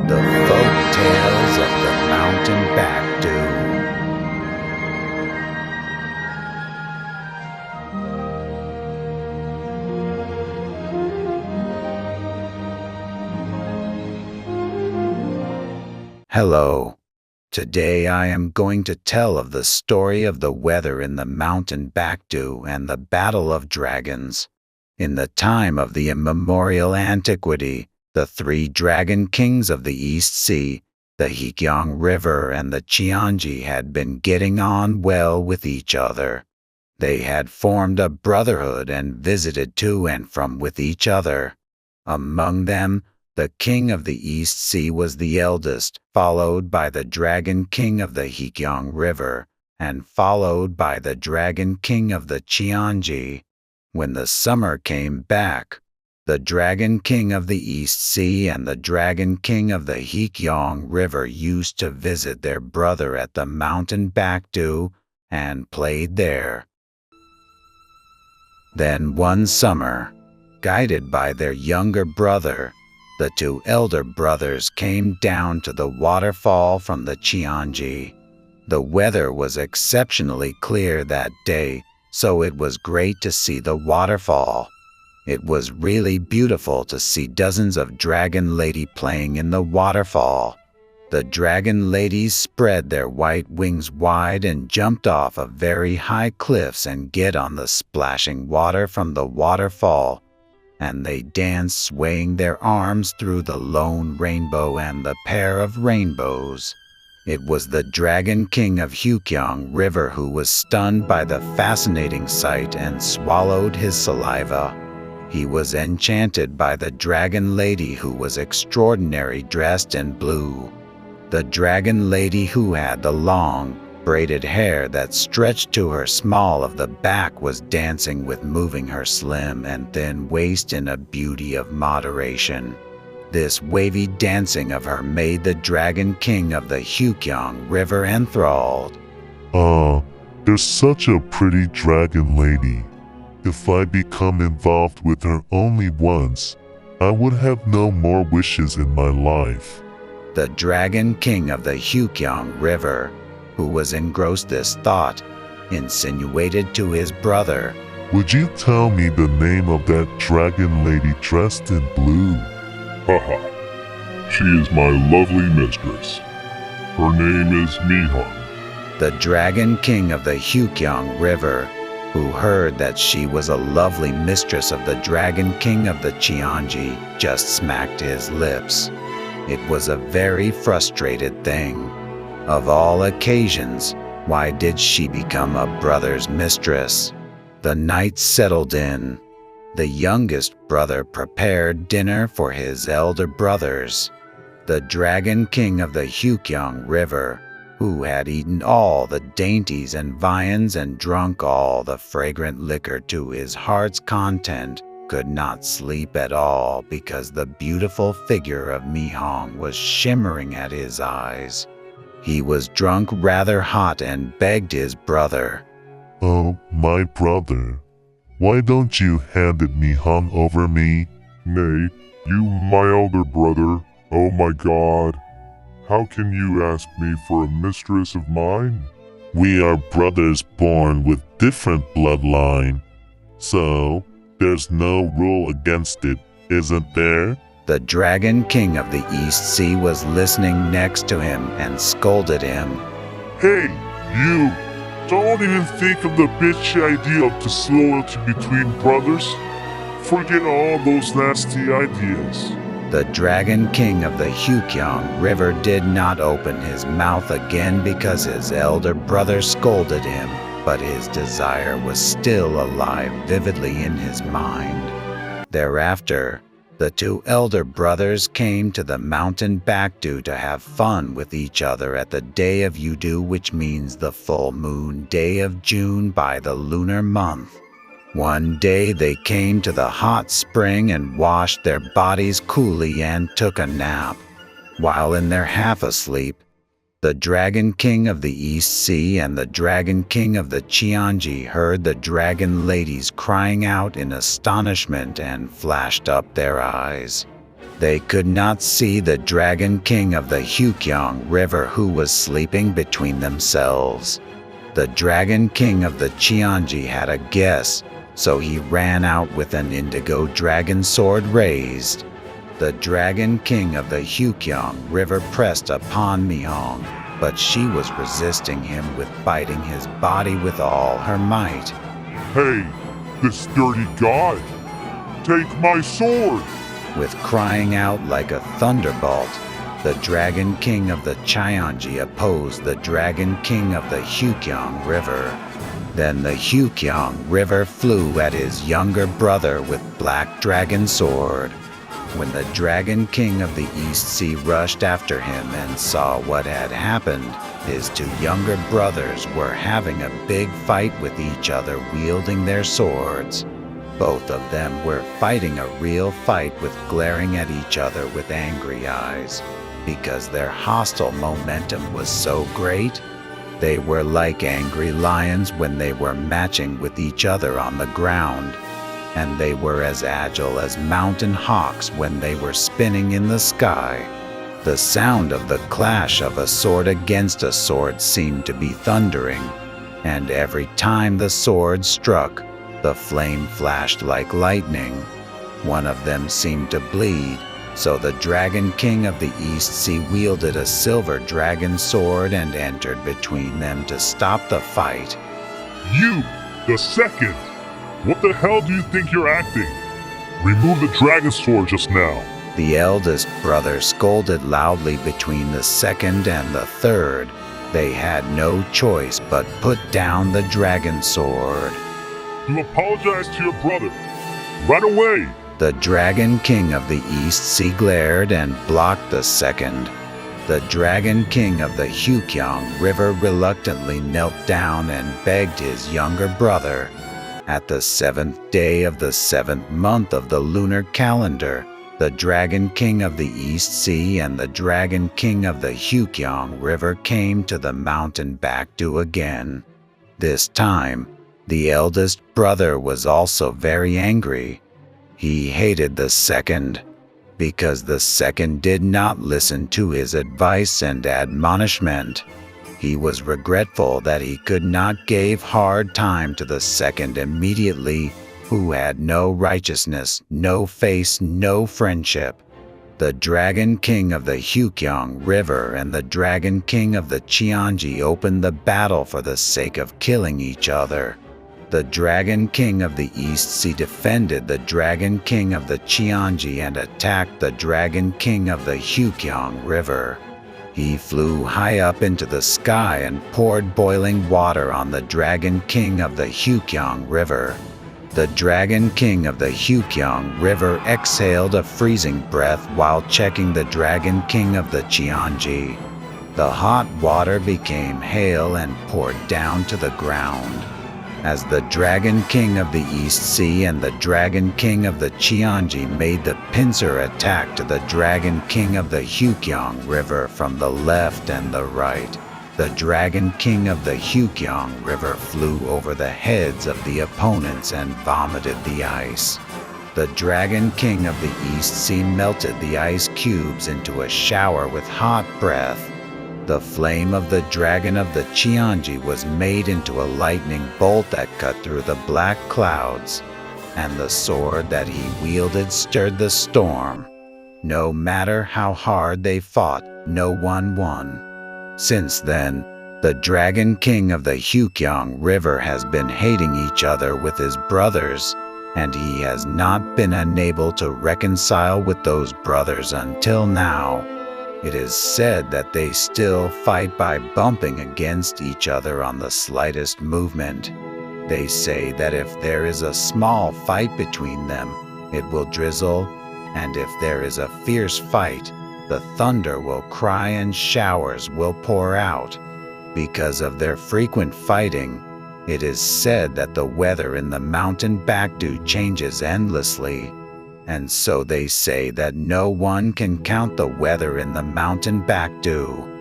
The Folk Tales of the Mt.Backdu. Hello. Today I am going to tell of the story of the weather in the Mt.Backdu and the Battle of Dragons. In the time of the immemorial antiquity, the three dragon kings of the East Sea, the Heukyawng River and the Cheonji, had been getting on well with each other. They had formed a brotherhood and visited to and from with each other. Among them, the king of the East Sea was the eldest, followed by the dragon king of the Heukyawng River, and followed by the dragon king of the Cheonji. When the summer came back, the dragon king of the East Sea and the dragon king of the Heukyawng River used to visit their brother at the Mt.Backdu and played there. Then one summer, guided by their younger brother, the two elder brothers came down to the waterfall from the Cheonji. The weather was exceptionally clear that day, so it was great to see the waterfall. It was really beautiful to see dozens of dragon ladies playing in the waterfall. The dragon ladies spread their white wings wide and jumped off of very high cliffs and get on the splashing water from the waterfall, and they danced swaying their arms through the lone rainbow and the pair of rainbows. It was the dragon king of Heukyawng River who was stunned by the fascinating sight and swallowed his saliva. He was enchanted by the dragon lady who was extraordinary dressed in blue. The dragon lady who had the long, braided hair that stretched to her small of the back was dancing with moving her slim and thin waist in a beauty of moderation. This wavy dancing of her made the dragon king of the Heukyawng River enthralled. There's such a pretty dragon lady. If I become involved with her only once, I would have no more wishes in my life. The dragon king of the Heukyawng River, who was engrossed this thought, insinuated to his brother, Would you tell me the name of that dragon lady dressed in blue? Haha, she is my lovely mistress. Her name is Mihong. The dragon king of the Heukyawng River, who heard that she was a lovely mistress of the dragon king of the Cheonji, just smacked his lips. It was a very frustrated thing. Of all occasions, why did she become a brother's mistress? The night settled in. The youngest brother prepared dinner for his elder brothers. The dragon king of the Heukyawng River, who had eaten all the dainties and viands and drunk all the fragrant liquor to his heart's content, could not sleep at all because the beautiful figure of Mihong was shimmering at his eyes. He was drunk rather hot and begged his brother, Oh, my brother, why don't you hand it Mihong over me? Nay, you my elder brother, oh my God. How can you ask me for a mistress of mine? We are brothers born with different bloodline, so there's no rule against it, isn't there? The dragon king of the East Sea was listening next to him and scolded him. Hey, you! Don't even think of the bitchy idea of disloyalty between brothers. Forget all those nasty ideas. The dragon king of the Heukyawng River did not open his mouth again because his elder brother scolded him, but his desire was still alive vividly in his mind. Thereafter, the two elder brothers came to the Mt.Backdu to have fun with each other at the day of Udu, which means the full moon day of June by the lunar month. One day they came to the hot spring and washed their bodies coolly and took a nap. While in their half asleep, the dragon king of the East Sea and the dragon king of the Cheonji heard the dragon ladies crying out in astonishment and flashed up their eyes. They could not see the Dragon King of the Heukyawng River, who was sleeping between themselves. The Dragon King of the Cheonji had a guess, so he ran out with an indigo dragon sword raised. The Dragon King of the Heukyawng River pressed upon Mihong, but she was resisting him with biting his body with all her might. Hey, this dirty guy! Take my sword! With crying out like a thunderbolt, the Dragon King of the Cheonji opposed the Dragon King of the Heukyawng River. Then the Heukyawng River flew at his younger brother with Black Dragon Sword. When the Dragon King of the East Sea rushed after him and saw what had happened, his two younger brothers were having a big fight with each other wielding their swords. Both of them were fighting a real fight with glaring at each other with angry eyes, because their hostile momentum was so great. They were like angry lions when they were matching with each other on the ground, and they were as agile as mountain hawks when they were spinning in the sky. The sound of the clash of a sword against a sword seemed to be thundering, and every time the sword struck, the flame flashed like lightning. One of them seemed to bleed, so the Dragon King of the East Sea wielded a silver dragon sword and entered between them to stop the fight. You, the second! What the hell do you think you're acting? Remove the dragon sword just now. The eldest brother scolded loudly between the second and the third. They had no choice but put down the dragon sword. You apologize to your brother. Right away! The Dragon King of the East Sea glared and blocked the second. The Dragon King of the Heukyawng River reluctantly knelt down and begged his younger brother. At the 7th day of the 7th month of the lunar calendar, the Dragon King of the East Sea and the Dragon King of the Heukyawng River came to the Mt.Backdu again. This time, the eldest brother was also very angry. He hated the second, because the second did not listen to his advice and admonishment. He was regretful that he could not give hard time to the second immediately, who had no righteousness, no face, no friendship. The Dragon King of the Heukyawng River and the Dragon King of the Cheonji opened the battle for the sake of killing each other. The Dragon King of the East Sea defended the Dragon King of the Cheonji and attacked the Dragon King of the Heukyawng River. He flew high up into the sky and poured boiling water on the Dragon King of the Heukyawng River. The Dragon King of the Heukyawng River exhaled a freezing breath while checking the Dragon King of the Cheonji. The hot water became hail and poured down to the ground. As the Dragon King of the East Sea and the Dragon King of the Cheonji made the pincer attack to the Dragon King of the Heukyawng River from the left and the right, the Dragon King of the Heukyawng River flew over the heads of the opponents and vomited the ice. The Dragon King of the East Sea melted the ice cubes into a shower with hot breath. The flame of the dragon of the Cheonji was made into a lightning bolt that cut through the black clouds, and the sword that he wielded stirred the storm. No matter how hard they fought, no one won. Since then, the Dragon King of the Heukyawng River has been hating each other with his brothers, and he has not been unable to reconcile with those brothers until now. It is said that they still fight by bumping against each other on the slightest movement. They say that if there is a small fight between them, it will drizzle, and if there is a fierce fight, the thunder will cry and showers will pour out. Because of their frequent fighting, it is said that the weather in the Mt.Backdu changes endlessly. And so they say that no one can count the weather in the Mt.Backdu.